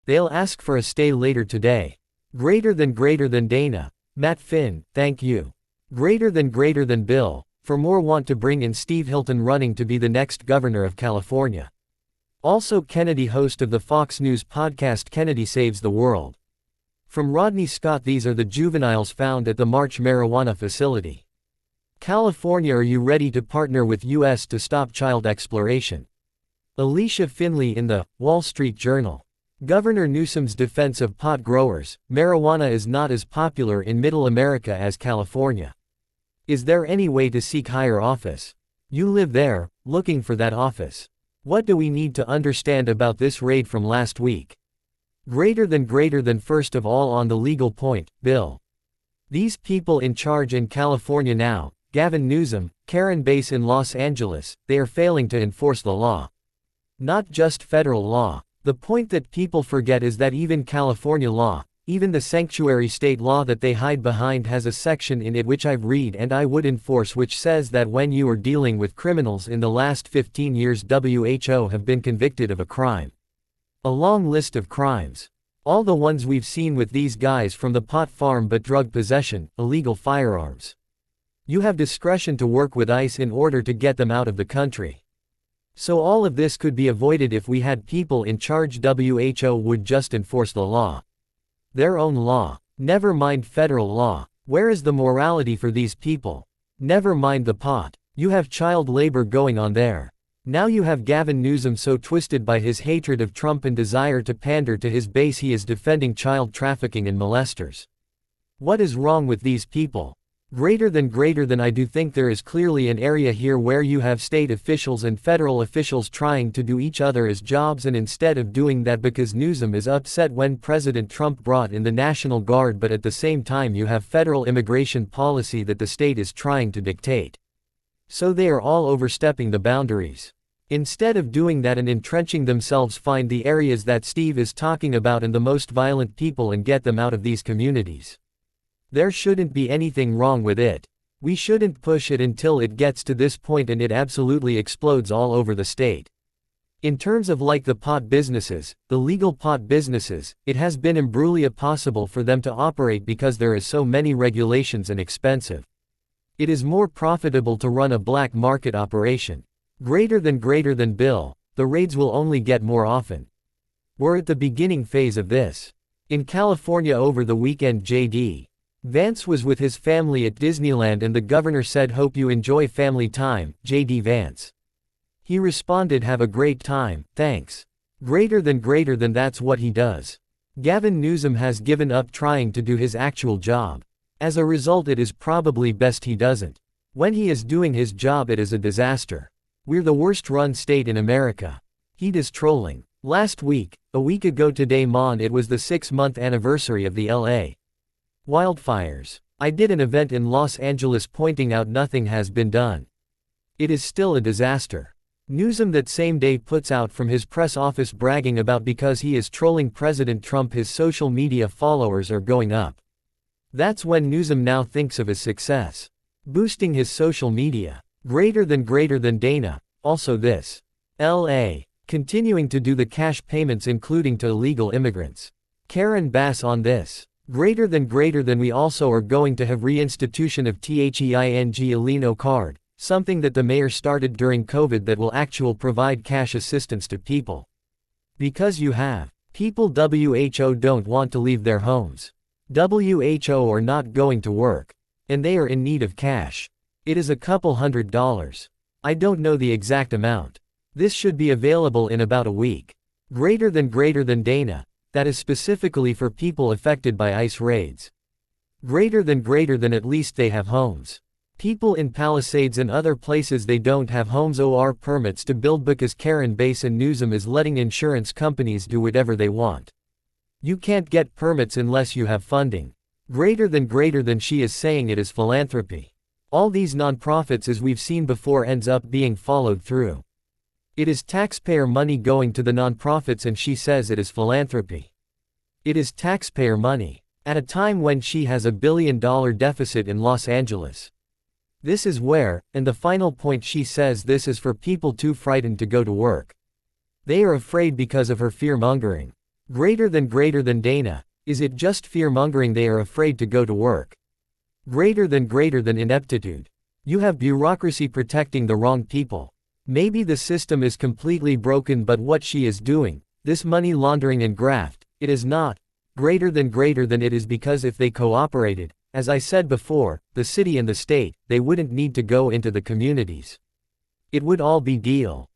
They'll ask for a stay later today. Greater than Dana. Matt Finn, thank you. Greater than Bill. For more want to bring in Steve Hilton running to be the next governor of California. Also Kennedy, host of the Fox News podcast Kennedy Saves the World. From Rodney Scott, these are the juveniles found at the March marijuana facility. California, are you ready to partner with U.S. to stop child exploration? Alicia Finley in the Wall Street Journal. Governor Newsom's defense of pot growers: marijuana is not as popular in Middle America as California. Is there any way to seek higher office? You live there, looking for that office. What do we need to understand about this raid from last week? Greater than first of all, on the legal point, Bill. These people in charge in California now, Gavin Newsom, Karen Bass in Los Angeles, they are failing to enforce the law. Not just federal law. The point that people forget is that even California law, even the sanctuary state law that they hide behind, has a section in it which I've read and I would enforce, which says that when you are dealing with criminals in the last 15 years WHO have been convicted of a crime. A long list of crimes. All the ones we've seen with these guys, from the pot farm but drug possession, illegal firearms. You have discretion to work with ICE in order to get them out of the country. So all of this could be avoided if we had people in charge. WHO would just enforce the law. Their own law. Never mind federal law. Where is the morality for these people? Never mind the pot. You have child labor going on there. Now you have Gavin Newsom so twisted by his hatred of Trump and desire to pander to his base, he is defending child trafficking and molesters. What is wrong with these people? Greater than I do think there is clearly an area here where you have state officials and federal officials trying to do each other as jobs, and instead of doing that, because Newsom is upset when President Trump brought in the National Guard, but at the same time you have federal immigration policy that the state is trying to dictate. So they are all overstepping the boundaries. Instead of doing that and entrenching themselves, find the areas that Steve is talking about and the most violent people and get them out of these communities. There shouldn't be anything wrong with it. We shouldn't push it until it gets to this point and it absolutely explodes all over the state. In terms of like the pot businesses, the legal pot businesses, it has been imbrulia possible for them to operate because there is so many regulations and expensive. It is more profitable to run a black market operation. Greater than Bill, the raids will only get more often. We're at the beginning phase of this. In California over the weekend, J.D. Vance was with his family at Disneyland and the governor said, "Hope you enjoy family time, J.D. Vance." He responded, "Have a great time, thanks." Greater than that's what he does. Gavin Newsom has given up trying to do his actual job. As a result, it is probably best he doesn't. When he is doing his job, it is a disaster. We're the worst run state in America. He is trolling. Last week, a week ago today, it was the 6-month anniversary of the L.A. wildfires. I did an event in Los Angeles pointing out nothing has been done. It is still a disaster. Newsom that same day puts out from his press office bragging about because he is trolling President Trump, his social media followers are going up. That's when Newsom now thinks of his success. Boosting his social media. Greater than Dana. Also this. L.A. continuing to do the cash payments including to illegal immigrants. Karen Bass on this. Greater than we also are going to have reinstitution of THEING Alino card, something that the mayor started during COVID that will actually provide cash assistance to people. Because you have people WHO don't want to leave their homes. WHO are not going to work. And they are in need of cash. It is a couple $100. I don't know the exact amount. This should be available in about a week. Greater than Dana. That is specifically for people affected by ICE raids. Greater than at least they have homes. People in Palisades and other places, they don't have homes or permits to build because Karen Bass and Newsom is letting insurance companies do whatever they want. You can't get permits unless you have funding. Greater than she is saying it is philanthropy. All these nonprofits, as we've seen before, ends up being followed through. It is taxpayer money going to the nonprofits and she says it is philanthropy. It is taxpayer money. At a time when she has $1 billion deficit in Los Angeles. This is where, and the final point, she says this is for people too frightened to go to work. They are afraid because of her fear-mongering. Greater than Dana, is it just fear-mongering they are afraid to go to work? Greater than ineptitude. You have bureaucracy protecting the wrong people. Maybe the system is completely broken, but what she is doing, this money laundering and graft, it is not. Greater than it is, because if they cooperated, as I said before, the city and the state, they wouldn't need to go into the communities. It would all be deal.